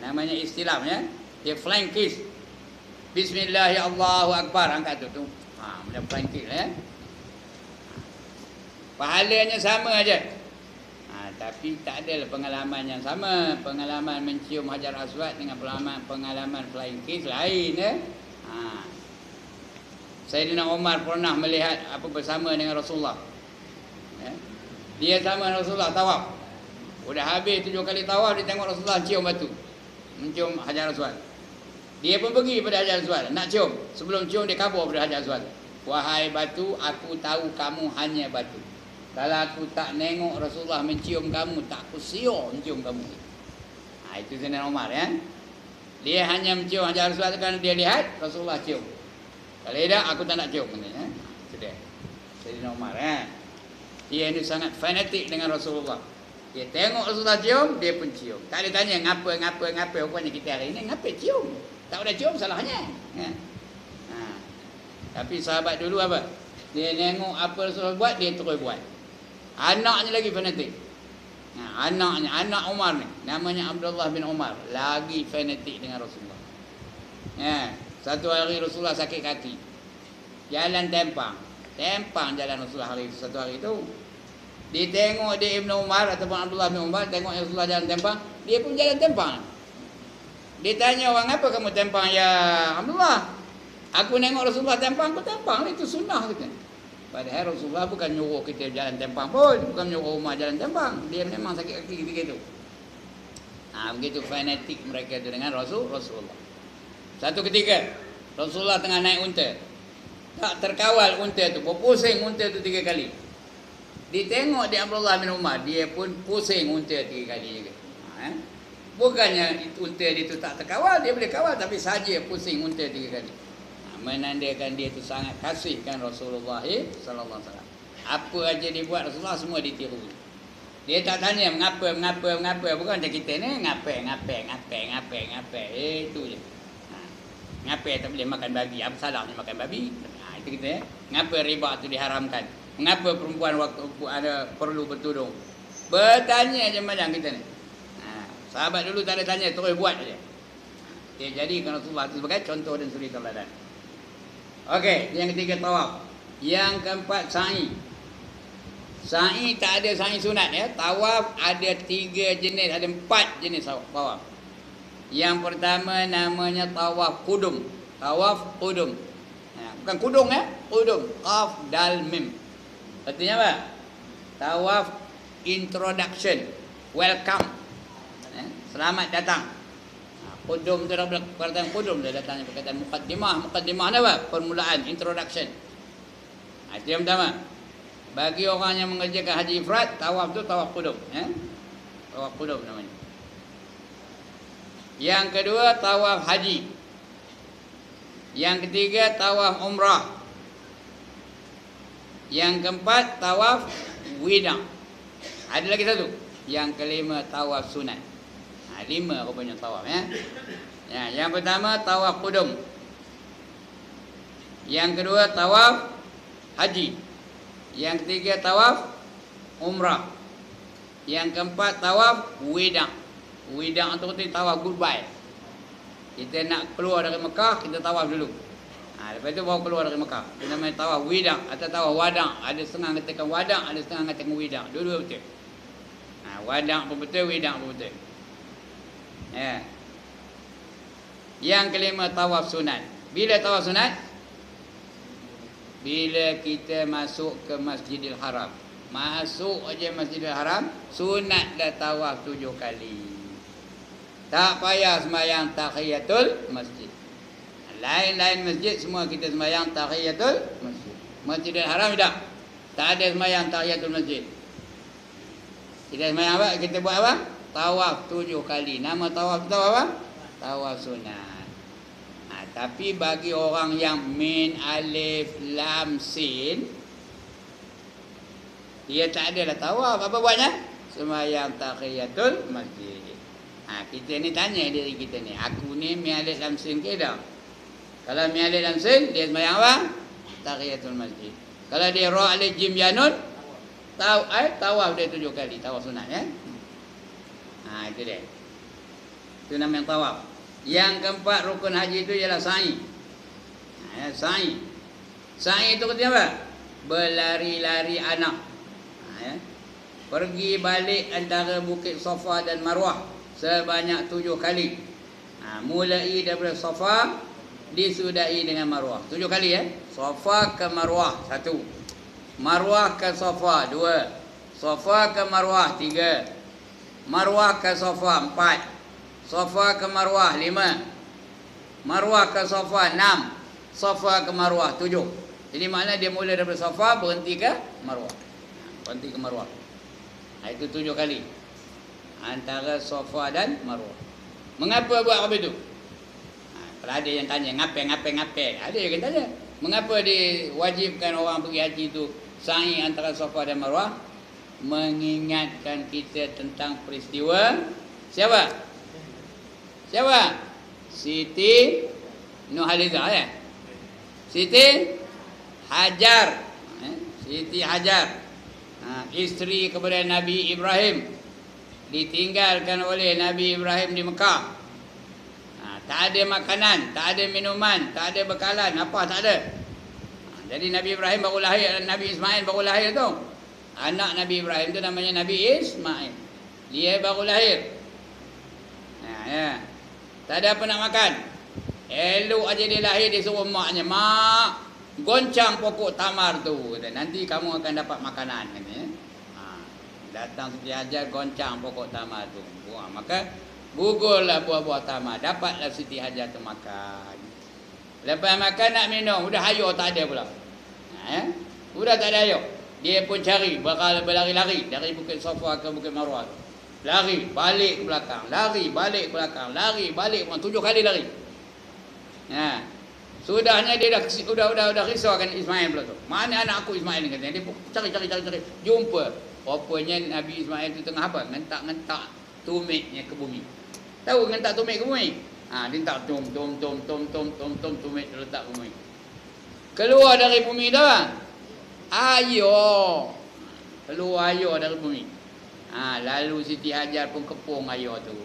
Speaker 1: Namanya istilam, ya. Dia flying kiss. Bismillahirrahmanirrahim. Allahu Akbar. Angkat tu. Macam flying kiss, ya. Pahalanya sama aja. Tapi tak adalah pengalaman yang sama. Pengalaman mencium Hajar Aswad dengan pengalaman flying kiss lain, ya. Sayyidina Umar pernah melihat apa bersama dengan Rasulullah. Ya. Dia sama Rasulullah tawaf. Udah habis 7 kali tawaf, dia tengok Rasulullah cium batu. Mencium Hajar Aswad. Dia pun pergi pada Hajar Aswad nak cium. Sebelum cium dia kabur pada Hajar Aswad. Wahai batu, aku tahu kamu hanya batu. Kalau aku tak nengok Rasulullah mencium kamu, tak aku siur mencium kamu. Itu Sayyidina Umar, ya. Dia hanya mencium Hajar Aswad kerana dia lihat Rasulullah cium. Kalau tidak, aku tak nak cium. Itu dia. Sayyidina Umar, ya. Dia ini sangat fanatik dengan Rasulullah. Dia tengok Rasulullah cium, dia pun cium. Tak ada tanya ngapa. Rupanya kita hari ini ngapa cium. Tak boleh cium, salahnya. Ya. Tapi sahabat dulu apa? Dia tengok apa Rasulullah buat, dia terus buat. Anaknya lagi fanatik. Anaknya, anak Umar ni, namanya Abdullah bin Umar, lagi fanatik dengan Rasulullah. Satu hari Rasulullah sakit kaki, jalan tempang jalan Rasulullah satu hari itu. Dia tengok dia Ibn Umar ataupun Abdullah bin Umar, tengok Rasulullah jalan tempang, dia pun jalan tempang. Dia tanya orang, apa kamu tempang ya Abdullah? Aku nengok Rasulullah tempang, aku tempang, itu sunnah kita. Padahal Rasulullah bukan nyuruh kita jalan tempang pun, bukan nyuruh Umar jalan tempang. Dia memang sakit kaki ketika itu. Begitu fanatik mereka itu dengan Rasulullah. Satu ketika Rasulullah tengah naik unta, tak terkawal unta itu, berpusing unta itu 3 kali. Ditengok di Abdullah bin Umar, dia pun pusing unta 3 kali juga. Bukannya unta dia itu tak terkawal, dia boleh kawal, tapi saja pusing unta 3 kali. Menandakan dia itu sangat kasihkan Rasulullah sallallahu alaihi wasallam. Apa aja dia buat Rasulullah semua ditiru. Dia tak tanya mengapa, bukan macam kita ni ngapai. Itu je. Ngapai tak boleh makan babi, apa salahnya makan babi? Itu kita ngapa riba tu diharamkan? Mengapa perempuan waktu ada perlu bertudung? Bertanya je macam kita ni. Sahabat dulu tak ada tanya, terus buat je. Dia jadikan Rasulullah itu sebagai contoh dan suri teladan. Okey, yang ketiga tawaf. Yang keempat sa'i. Sa'i tak ada sa'i sunat ya. Tawaf ada 3 jenis, ada 4 jenis tawaf. Yang pertama namanya tawaf qudum. Tawaf qudum. Bukan kudung ya, qudum. Qaf dal mim. Artinya apa? Tawaf introduction, welcome. Selamat datang. Qudum tu dah perkataan qudum, dah datangnya perkataan muqaddimah. Muqaddimah ni apa? Permulaan, introduction. Itu yang pertama. Bagi orang yang mengerjakan haji ifrad, tawaf tu tawaf qudum, ya. Tawaf qudum namanya. Yang kedua tawaf haji. Yang ketiga tawaf umrah. Yang keempat tawaf wida. Ada lagi satu. Yang kelima tawaf sunat. 5 rupanya tawaf ya. Yang pertama tawaf qudum. Yang kedua tawaf haji. Yang ketiga tawaf umrah. Yang keempat tawaf wida. Wida itu artinya tawaf goodbye. Kita nak keluar dari Mekah, kita tawaf dulu. Lepas itu baru keluar dari Mekah. Itu namanya tawaf wida atau tawaf wada'. Ada setengah katakan wada', ada setengah katakan wida'. Dua-dua betul. Wada' pun betul, wida' pun betul. Ya. Yang kelima tawaf sunat. Bila tawaf sunat? Bila kita masuk ke Masjidil Haram. Masuk aja Masjidil Haram, sunat dah tawaf 7 kali. Tak payah sembahyang tahiyatul masjid. Lain-lain masjid semua kita sembahyang tahiyatul masjid. Masjidil Haram tak ada sembahyang tahiyatul masjid. Kita sembahyang apa? Kita buat apa? Tawaf 7 kali. Nama tawaf kita apa? Tawaf sunat. Tapi bagi orang yang min alif lam sin, dia tak adalah tawaf. Apa buatnya? Sembahyang tahiyatul masjid. Kita ni tanya diri kita ni, aku ni min alif lam sin ke tak? Kalau min alif lam sin, dia sembahyang apa? Tahiyatul masjid. Kalau dia ra alif jim ya nun, tawaf dia 7 kali, tawaf sunat ya. Itu dia. Itu namanya tawaf. Yang keempat rukun haji itu ialah sa'i. Sa'i. Sa'i itu artinya apa? Berlari-lari anak. Pergi balik antara Bukit Safa dan Marwah sebanyak 7 kali. Mulai daripada Safa, disudahi dengan Marwah. 7 kali ya. Safa ke Marwah 1. Marwah ke Safa 2. Safa ke Marwah 3. Marwah ke Safa 4. Safa ke Marwah 5. Marwah ke Safa 6. Safa ke Marwah 7. Jadi maknanya dia mula daripada Safa, berhenti ke Marwah. Berhenti ke Marwah. Itu 7 kali. Antara Safa dan Marwah. Mengapa buat apa itu? Kalau ada yang tanya, ngapai? Ada yang tanya, mengapa diwajibkan orang pergi haji itu sa'i antara Safa dan Marwah? Mengingatkan kita tentang peristiwa siapa? Siti Nurhalizah ya. Siti Hajar. isteri kepada Nabi Ibrahim, ditinggalkan oleh Nabi Ibrahim di Mekah. Tak ada makanan, tak ada minuman, tak ada bekalan, apa tak ada. Jadi Nabi Ibrahim baru lahir, Nabi Ismail baru lahir tu. Anak Nabi Ibrahim tu namanya Nabi Ismail. Dia baru lahir. Tak ada apa nak makan. Elok aja dia lahir, dia suruh maknya, "Mak, goncang pokok tamar tu, nanti kamu akan dapat makanan." Datang Siti Hajar, goncang pokok tamar tu. Maka gugurlah buah-buah tamar. Dapatlah Siti Hajar tu makan. Lepas makan nak minum, udah hayo tak ada pula. Udah tak ada hayo. Dia pun cari, berlari-lari dari Bukit Safa ke Bukit Marwah. Lari, balik ke belakang. Lari, balik ke belakang. Lari, balik. 7 kali lari. Sudahnya dia dah risaukan Ismail pula tu. Mana anak aku Ismail ni, katanya. Dia pun cari. Jumpa. Rupanya Nabi Ismail tu tengah apa? Ngentak-ngentak tumiknya ke bumi. Tahu ngentak tumik ke bumi? Dia hentak tum tumik letak bumi. Keluar dari bumi dah bang. Ayo. Keluar ayo dari bumi. Lalu Siti Hajar pun kepung ayo tu.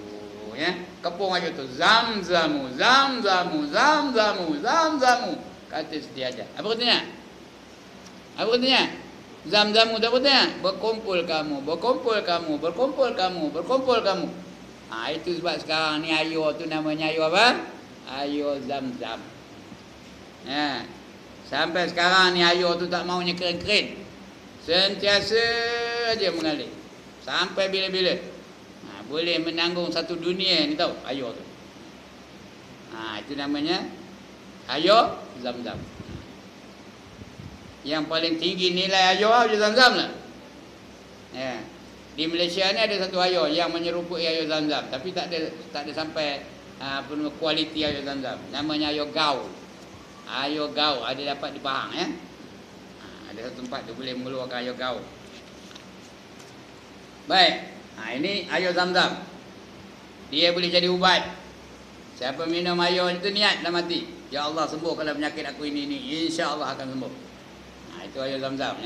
Speaker 1: Kepung ayo tu. Zamzamu. Kata Siti Hajar. Apa katanya? Zamzamu tak katanya? Berkumpul kamu. Itu sebab sekarang ni ayo tu namanya ayo apa? Ayo Zamzam. Sampai sekarang ni ayo tu tak maunya keren-keren. Sentiasa aja mengalir. Sampai bila-bila. Boleh menanggung satu dunia ni tahu ayo tu. Itu namanya ayo Zamzam. Yang paling tinggi nilai ayo Zamzam lah. Di Malaysia ni ada satu ayo yang menyerupai ayo Zamzam, tapi tak ada sampai kualiti ayo Zamzam. Namanya ayo Gau. Ayo Gau ada dapat di Pahang ada satu tempat tu boleh mengeluarkan ayo Gau. Baik. Ini ayo Zamzam. Dia boleh jadi ubat. Siapa minum ayo itu niat dah mati. Ya Allah, sembuhkanlah penyakit aku ini. Insya-Allah akan sembuh. Itu ayo Zamzam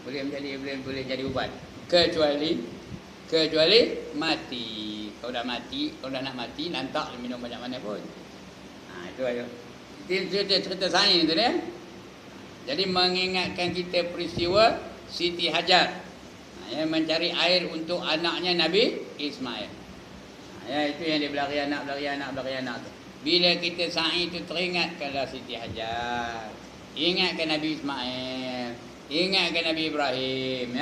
Speaker 1: boleh jadi ubat. Kecuali mati. Kalau dah nak mati, nantak minum banyak mana pun. Itu ayo. Cerita sains tu dia. Jadi mengingatkan kita peristiwa Siti Hajar yang mencari air untuk anaknya Nabi Ismail. Itu yang dia berlari anak tu. Bila kita sa'i tu teringatkanlah Siti Hajar. Ingatkan Nabi Ismail. Ingatkan Nabi Ibrahim.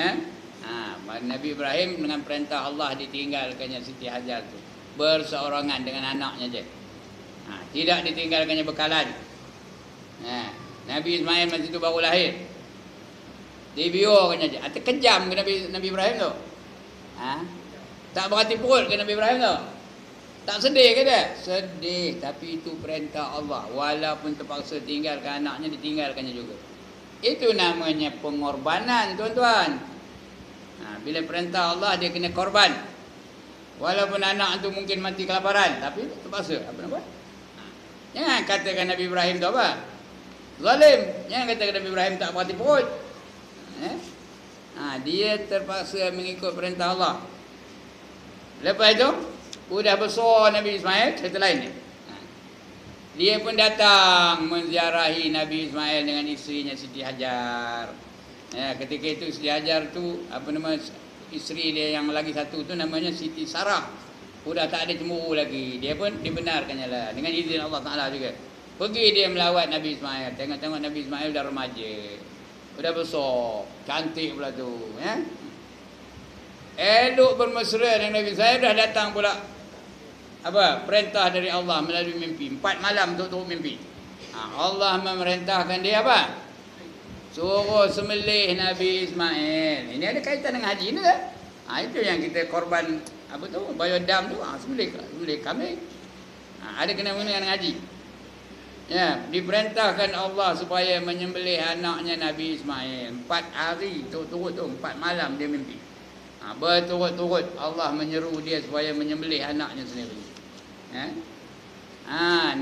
Speaker 1: Nabi Ibrahim dengan perintah Allah ditinggalkannya Siti Hajar tu. Berseorangan dengan anaknya je. Tidak ditinggalkannya bekalan. Nabi Ismail masa itu baru lahir. Dibiarkannya je. Terkejam ke Nabi Ibrahim tu. Tak berhati perut ke Nabi Ibrahim tu. Tak sedih ke dia? Sedih. Tapi itu perintah Allah. Walaupun terpaksa tinggalkan anaknya, ditinggalkannya juga. Itu namanya pengorbanan, tuan-tuan. Bila perintah Allah, dia kena korban. Walaupun anak tu mungkin mati kelaparan, tapi terpaksa. Apa nak buat? Jangan katakan Nabi Ibrahim tu apa? Zalim. Jangan katakan Nabi Ibrahim tak berhati perut. Dia terpaksa mengikut perintah Allah. Lepas itu, sudah besar Nabi Ismail, cerita lain ni. Dia pun datang menziarahi Nabi Ismail dengan isterinya Siti Hajar. Ketika itu Siti Hajar tu, isteri dia yang lagi satu tu namanya Siti Sarah. Sudah tak ada cemburu lagi. Dia pun dibenarkannya lah dengan izin Allah Ta'ala juga. Pergi dia melawat Nabi Ismail. Tengok-tengok Nabi Ismail dah remaja. Sudah besar. Cantik pula tu. Elok bermesra dengan Nabi Ismail, dah datang pula perintah dari Allah melalui mimpi. 4 malam tu mimpi. Allah memerintahkan dia apa? Suruh sembelih Nabi Ismail. Ini ada kaitan dengan haji ni tak? Itu yang kita korban bayodam tu. Sembelih kambing. Ada kena-mengena dengan haji. Diperintahkan Allah supaya menyembelih anaknya Nabi Ismail. 4 hari turut-turut tu, 4 malam dia mimpi. Berturut-turut Allah menyeru dia supaya menyembelih anaknya sendiri.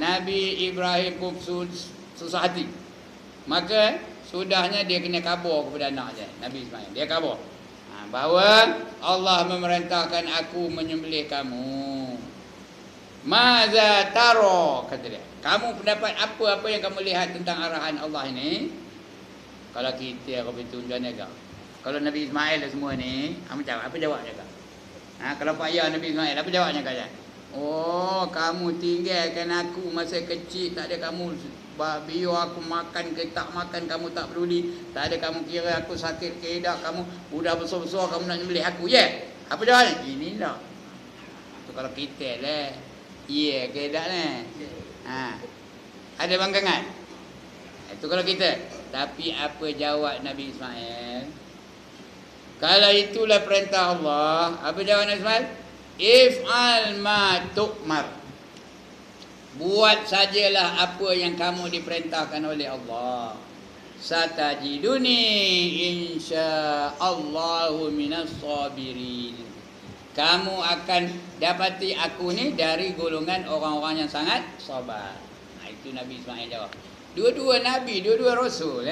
Speaker 1: Nabi Ibrahim pun susah hati. Maka sudahnya dia kena kabur kepada anaknya Nabi Ismail. Dia kabur. Bahawa Allah memerintahkan aku menyembelih kamu. Maza taro, kata dia. Kamu pendapat apa yang kamu lihat tentang arahan Allah ini? Kalau kita apa itu macam mana? Kalau Nabi Ismail dan semua ni, apa jawabnya kak? Kalau Pak Ayah Nabi Ismail, apa jawabnya kak? Oh, kamu tinggalkan aku masa kecil, tak ada kamu biar aku makan ke tak makan, kamu tak peduli. Tak ada kamu kira aku sakit ke tidak, kamu udah besar-besar kamu nak nyembelih aku, ya? Apa jawabnya? Inilah. Tu kalau kita lah. Ya ke tak ni? Ada bangkangan? Itu kalau kita. Tapi apa jawab Nabi Ismail? Kalau itulah perintah Allah, apa jawab Nabi Ismail? If'al ma tu'mar. Buat sajalah apa yang kamu diperintahkan oleh Allah. Satajiduni insyaallahu minas sabirin. Kamu akan dapati aku ni dari golongan orang-orang yang sangat sabar. Itu Nabi Ismail jawab. Dua-dua Nabi, dua-dua Rasul.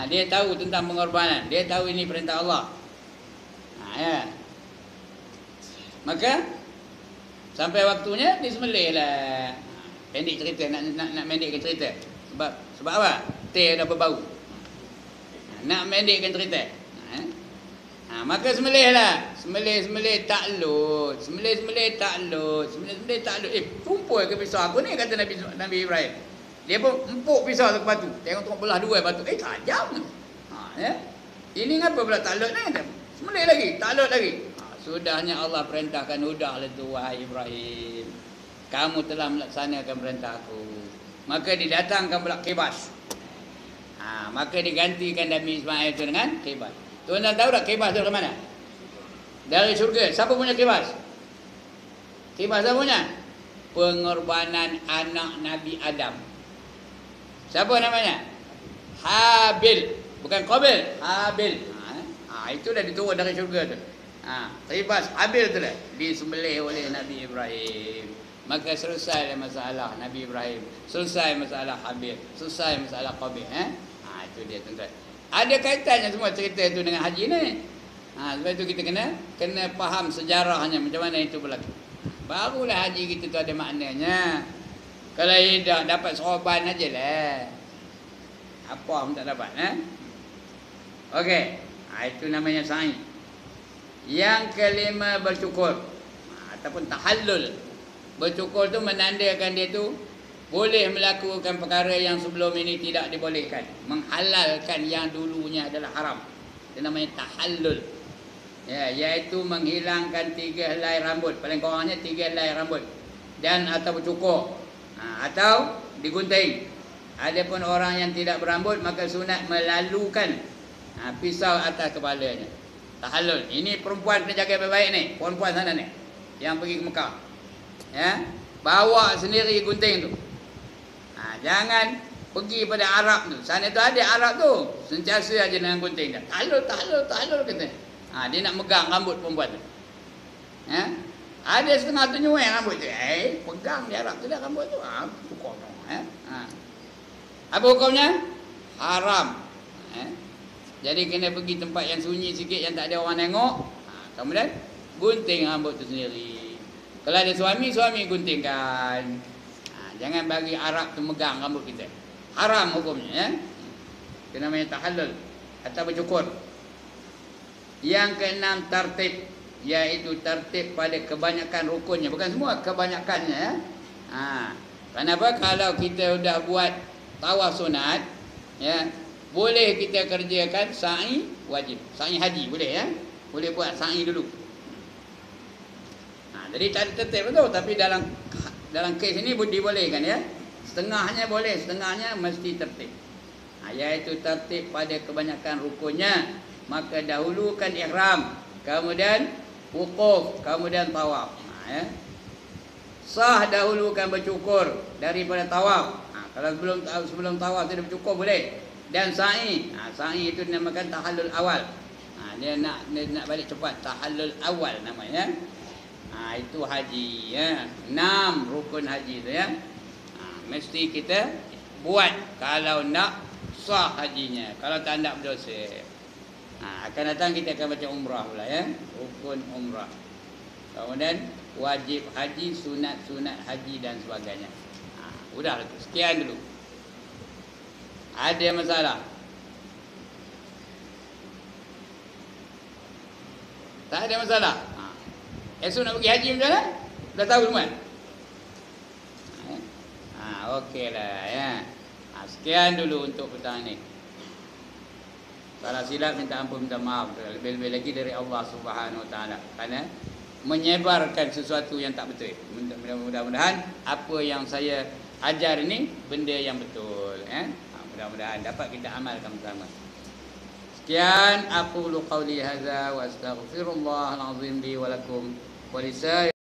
Speaker 1: Dia tahu tentang pengorbanan. Dia tahu ini perintah Allah. Ya. Maka sampai waktunya disembelih lah. Pendek cerita, nak mendekkan cerita. Sebab apa? Teh dah berbau. Nak mendekkan cerita. Maka sembelih lah. Sembelih tak lut. Sembelih tak lut. Tumpul ke pisau aku ni, kata Nabi Ibrahim. Dia pun empuk pisau tu ke batu. Tengok belah dua batu. Tajam. Ya. Ini ngapa pula tak lut ni? Sembelih lagi, tak lut lagi. Sudahnya Allah perintahkan, udahlah tu wahai Ibrahim. Kamu telah melaksanakan perintah aku. Maka didatangkan pula kibas. Maka digantikan Nabi Ismail itu dengan kibas. Tuan-tuan tahu tak kibas tu dari mana? Dari syurga. Siapa punya kibas? Kibas siapa punya? Pengorbanan anak Nabi Adam. Siapa namanya? Habil. Bukan Qabil, Habil. Itu dah diturun dari syurga tu. Kibas Habil tu dah disembelih oleh Nabi Ibrahim. Maka selesai masalah Nabi Ibrahim. Selesai masalah Habil. Selesai masalah Qabil. Itu dia tuan-tuan. Ada kaitannya semua cerita itu dengan haji ni. Sebab itu kita kena faham sejarahnya, macam mana itu berlaku. Barulah haji kita tu ada maknanya. Kalau tidak dapat sorban aja lah. Apa pun tak dapat. Okey. Itu namanya sa'i. Yang kelima bercukur. Ataupun tahallul. Bercukur tu menandakan dia tu boleh melakukan perkara yang sebelum ini tidak dibolehkan. Menghalalkan yang dulunya adalah haram. Itu namanya tahallul. Ya, iaitu menghilangkan 3 helai rambut. Paling kurangnya 3 helai rambut. Dan atau bercukur. Atau digunting. Adapun orang yang tidak berambut, maka sunat melalukan pisau atas kepalanya. Tahallul. Ini perempuan kena jaga baik-baik ni. Perempuan sana ni. Yang pergi ke Mekah. Ya. Bawa sendiri gunting tu. Jangan pergi pada Arab tu. Sana tu ada Arab tu. Sentiasa aja dengan gunting dia. Tahallul kata. Dia nak megang rambut perempuan tu. Ya. Ada setengah tu nyuai rambut tu. Pegang dia Arab tu dah rambut tu. Pukul tu. Apa hukumnya? Haram. Jadi kena pergi tempat yang sunyi sikit, yang tak ada orang tengok. Kemudian gunting rambut tu sendiri. Kalau ada suami guntingkan. Jangan bagi Arab tu megang rambut kita. Haram hukumnya, ya. Itu namanya tahallul atau bercukur. Yang keenam tertib, iaitu tertib pada kebanyakan rukunnya, bukan semua, kebanyakannya, ya. Kenapa? Kalau kita sudah buat tawaf sunat, ya, boleh kita kerjakan sa'i wajib. Sa'i haji boleh, ya. Boleh buat sa'i dulu. Jadi tak ada tertib betul, tapi dalam kes ini dibolehkan, ya. Setengahnya boleh, setengahnya mesti tertib. Iaitu tertib pada kebanyakan rukunnya. Maka dahulukan ihram, kemudian wukuf, kemudian tawaf. Ya. Sah dahulukan bercukur daripada tawaf. Kalau sebelum tawaf tidak bercukur boleh. Dan sa'i. Sa'i itu dinamakan tahallul awal. Dia nak balik cepat. Tahallul awal namanya. Itu haji, ya. 6 rukun haji tu, ya. Mesti kita buat kalau nak sah hajinya. Kalau tak nak berdosa. Akan datang kita akan baca umrah pula ya. Rukun umrah. Kemudian wajib haji, sunat-sunat haji dan sebagainya. Udah sekian dulu. Ada masalah? Tak ada masalah. Esok nak pergi haji macam mana? Dah tahu semua? Okeylah ya. Sekian dulu untuk petang ni. Salah silap minta ampun, minta maaf. Lebih-lebih lagi dari Allah Subhanahu Wa Taala. Kerana menyebarkan sesuatu yang tak betul. Mudah-mudahan apa yang saya ajar ini benda yang betul. Mudah-mudahan dapat kita amalkan bersama. Sekian, aqulu qawli hadza wa astaghfirullahal azim li wa lakum wa lisa'il